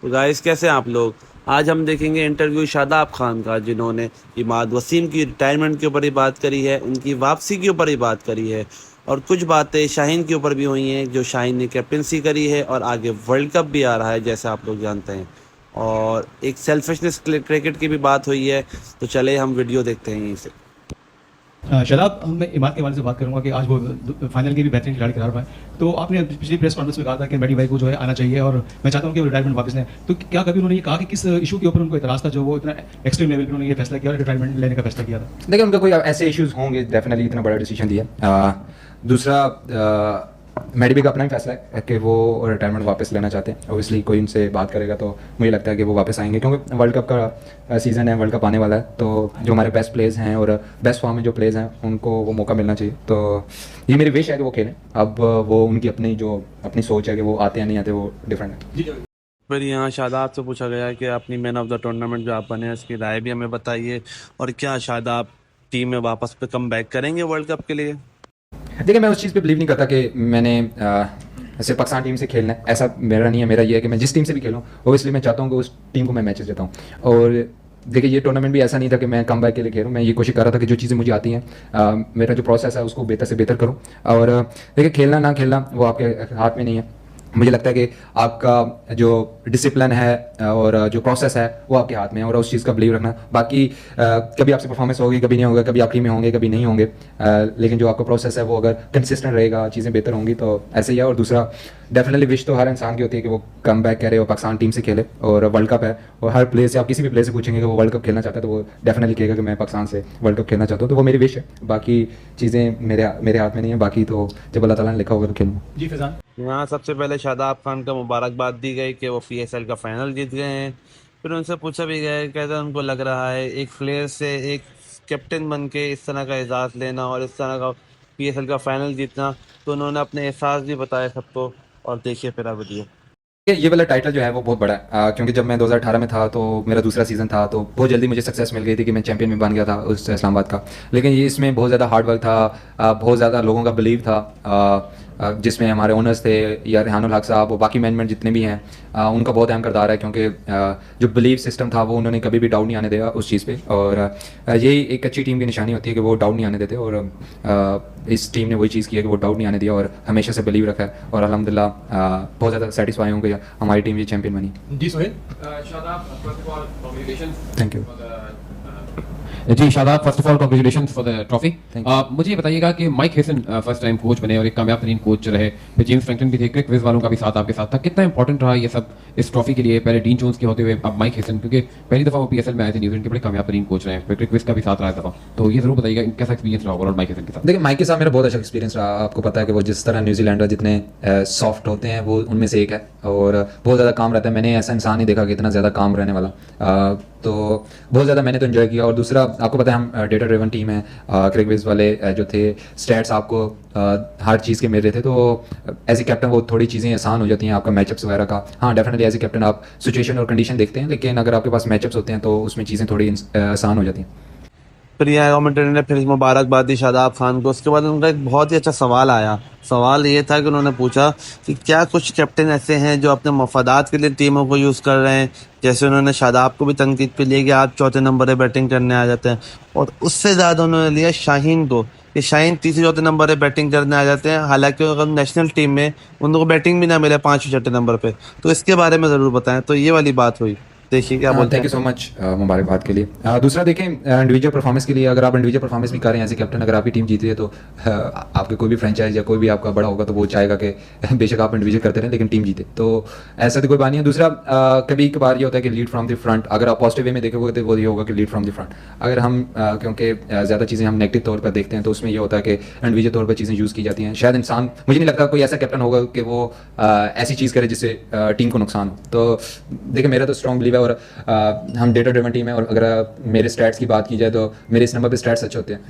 तो गाइस कैसे हैं आप लोग। आज हम देखेंगे इंटरव्यू शादाब खान का, जिन्होंने इमाद वसीम की रिटायरमेंट के ऊपर ही बात करी है, उनकी वापसी के ऊपर ही बात करी है और कुछ बातें शाहीन के ऊपर भी हुई हैं, जो शाहीन ने कैप्टनसी करी है और आगे वर्ल्ड कप भी आ रहा है जैसे आप लोग जानते हैं। और एक सेल्फिशनेस क्रिकेट की भी बात हुई है। तो चले हम वीडियो देखते हैं यहीं से। शादाब, मैं इमाद के बारे से बात करूंगा कि आज वो फाइनल की भी बेहतरीन खिलाड़ी करार पाए। तो आपने पिछली प्रेस कॉन्फ्रेंस में कहा था कि मेडी भाई को जो है आना चाहिए और मैं चाहता हूं कि वो रिटायरमेंट वापस लें। तो क्या कभी उन्होंने ये कहा कि किस इशू के ऊपर उनको इतराज़ था जो वो इतना एक्सट्रीम लेवल पर उन्होंने ये फैसला किया और रिटायरमेंट लेने का फैसला किया था? देखिए, उनका कोई ऐसे इश्यूज होंगे, डेफिनेटली इतना बड़ा डिसीजन लिया। दूसरा, मेडी का अपना ही फैसला है कि वो रिटायरमेंट वापस लेना चाहते हैं। ऑब्वियसली कोई उनसे बात करेगा तो मुझे लगता है कि वो वापस आएंगे, क्योंकि वर्ल्ड कप का सीज़न है, वर्ल्ड कप आने वाला है। तो जो हमारे बेस्ट प्लेयर्स हैं और बेस्ट फॉर्म में जो प्लेयर्स हैं उनको वो मौका मिलना चाहिए। तो ये मेरी विश है कि वो खेलें। अब वो उनकी अपनी सोच है कि वो आते हैं नहीं आते, वो डिफरेंट है। फिर यहाँ शादाब से पूछा गया कि अपनी मैन ऑफ द टूर्नामेंट जो आप बने हैं इसकी राय भी हमें बताइए, और क्या शादाब टीम में वापस पे कम बैक करेंगे वर्ल्ड कप के लिए। देखिए, मैं उस चीज़ पे बिलीव नहीं करता कि मैंने सिर्फ पाकिस्तान टीम से खेलना है, ऐसा मेरा नहीं है। मेरा ये है कि मैं जिस टीम से भी खेलूँ, ओबियसली मैं चाहता हूँ कि उस टीम को मैं मैचेस देता हूँ। और देखिए, ये टूर्नामेंट भी ऐसा नहीं था कि मैं कम बैक के लिए खेलूँ। मैं ये कोशिश कर रहा था कि जो चीज़ें मुझे आती हैं, मेरा जो प्रोसेस है उसको बेहतर से बेहतर करूँ। और देखिए, खेलना ना खेलना वो आपके हाथ में नहीं है। मुझे लगता है कि आपका जो डिसिप्लिन है और जो प्रोसेस है वो आपके हाथ में है, और उस चीज़ का बिलीव रखना। बाकी कभी आपसे परफॉर्मेंस होगी, कभी नहीं होगा, कभी आप टीम में होंगे, कभी नहीं होंगे। लेकिन जो आपका प्रोसेस है वो अगर कंसिस्टेंट रहेगा, चीज़ें बेहतर होंगी, तो ऐसे ही है। और दूसरा, डेफिनेटली विश तो हर इंसान की होती है कि वो कम बैक करे और पाकिस्तान टीम से खेले। और वर्ल्ड कप है, और हर प्लेयर से आप किसी भी प्लेयर से पूछेंगे कि वो वर्ल्ड कप खेलना चाहता है तो वो डेफिनेटली कहेगा कि मैं पाकिस्तान से वर्ल्ड कप खेलना चाहता हूँ। तो वो मेरी विश है। बाकी चीज़ें मेरे हाथ में नहीं है। बाकी तो जब अल्लाह ताला ने लिखा होगा तो खेलूँगा। जी फैजान। यहाँ सबसे पहले शादाब खान का मुबारकबाद दी गई कि वो PSL का फाइनल जीत गए हैं। फिर उनसे पूछा भी गया है, कहते उनको लग रहा है एक प्लेयर से एक कैप्टन बन के इस तरह का एजाज़ लेना और इस तरह का PSL का फाइनल जीतना। तो उन्होंने अपने एहसास भी बताए सबको, और देखिए फिर आप वीडियो। ये वाला टाइटल जो है वो बहुत बड़ा है, क्योंकि जब मैं 2018 में था तो मेरा दूसरा सीज़न था, तो बहुत जल्दी मुझे सक्सेस मिल गई थी कि मैं चैंपियन में बन गया था उस इस्लामाबाद का। लेकिन ये इसमें बहुत ज़्यादा हार्ड वर्क था, बहुत ज़्यादा लोगों का बिलीव था, जिसमें हमारे ओनर्स थे या रेहानुल हक साहब और बाकी मैनेजमेंट जितने भी हैं, उनका बहुत अहम किरदार है। क्योंकि जो बिलीव सिस्टम था वो उन्होंने कभी भी डाउट नहीं आने दिया उस चीज़ पे। और यही एक अच्छी टीम की निशानी होती है कि वो डाउट नहीं आने देते। और इस टीम ने वही चीज़ की है कि वो डाउट नहीं आने दिया और हमेशा से बिलीव रखा है। और अल्हम्दुलिल्लाह बहुत ज़्यादा सेटिस्फाई होंगे, हमारी टीम ये चैंपियन बनी। जी सोहेल। Thank you. जी Shadab, first of all congratulations for the trophy. Thank मुझे ये बताइएगा कि Mike Hesson first time coach बने और एक कामयाब तरीन कोच रहे, फिर जेम्स फ्रैंकलिन भी थे, क्रिक विज वालों का भी साथ आपके साथ था। कितना इंपॉर्टेंट रहा ये सब इस ट्रॉफी के लिए? पहले डीन जोन्स के होते हुए अब माइक हेसन, क्योंकि पहली दफ़ा वो PSL में आए थे, न्यूजीलैंड के बड़े कामयाब तरीन कोच रहे हैं, फिर क्रिक विज का भी साथ रहा दफ़ा। तो ये जरूर बताइएगा कैसा एक्सपीरियंस रहा ओवरऑल माइक हेसन के साथ। देखिए, माइक के साथ मेरा बहुत अच्छा एक्सपीरियंस रहा। आपको पता है कि वो जिस तरह न्यूजीलैंडर जितने सॉफ्ट होते हैं वो उनमें से एक है, और बहुत ज़्यादा काम रहता है। मैंने ऐसा इंसान नहीं देखा कि इतना ज़्यादा काम रहने वाला। तो बहुत ज़्यादा मैंने तो इन्जॉय किया। और दूसरा, आपको पता है हम डेटा ड्रिवन टीम है। क्रिकविज वाले जो थे, स्टैट्स आपको हर चीज़ के मिल रहे थे। तो एज ए कैप्टन वो थोड़ी चीज़ें आसान हो जाती हैं, आपका मैचअप्स वगैरह का। हाँ, डेफिनेटली एज ए कैप्टन आप सिचुएशन और कंडीशन देखते हैं, लेकिन अगर आपके पास मैचअप्स होते हैं तो उसमें चीज़ें थोड़ी आसान हो जाती हैं। फिर यहाँ कमेंटेटर ने फिर मुबारकबाद दी शादाब खान को। उसके बाद उनका एक बहुत ही अच्छा सवाल आया। सवाल ये था कि उन्होंने पूछा कि क्या कुछ कैप्टन ऐसे हैं जो अपने मफादात के लिए टीमों को यूज़ कर रहे हैं। जैसे उन्होंने शादाब को भी तनकीद पे लिया कि आप चौथे नंबर पे बैटिंग करने आ जाते हैं, और उससे ज़्यादा उन्होंने लिया शाहीन को कि शाहीन तीसरे चौथे नंबर पे बैटिंग करने आ जाते हैं, हालांकि अगर नेशनल टीम में उनको बैटिंग भी ना मिले पाँचवें छठे नंबर पे। तो इसके बारे में ज़रूर बताएं। तो ये वाली बात हुई, देखिए क्या बोलते थैंक यू सो मच मुबारकबाद के लिए। दूसरा, देखें, इंडिविजुअल परफॉर्मेंस के लिए अगर आप इंडिविजुअल परफॉर्मेंस भी कर रहे हैं एज ए कैप्टन, अगर आपकी टीम जीती है तो आपके कोई भी फ्रेंचाइज या कोई भी आपका बड़ा होगा तो वो चाहेगा कि बेशक आप इंडिविजुअल करते रहें लेकिन टीम जीते। तो ऐसा तो कोई बात नहीं है। दूसरा, कभी कभार ये होता है कि लीड फ्रॉम द फ्रंट, अगर आप पॉजिटिव वे में देखोगे तो वो ये होगा कि लीड फ्रॉम द फ्रंट। अगर हम क्योंकि ज़्यादा चीज़ें हम नेगेटिव तौर पर देखते हैं तो उसमें ये होता है कि इंडिविजुअल तौर पर चीज़ें यूज़ की जाती हैं। शायद इंसान, मुझे नहीं लगता कोई ऐसा कैप्टन होगा कि वो ऐसी चीज़ करे जिससे टीम को नुकसान हो। तो देखिए, मेरा तो स्ट्रॉन्ग बिलीव है, और हम डेटा ड्रिवन टीम है। और अगर मेरे स्टैट्स की बात की जाए तो मेरे इस नंबर पे स्टैट्स अच्छे होते हैं।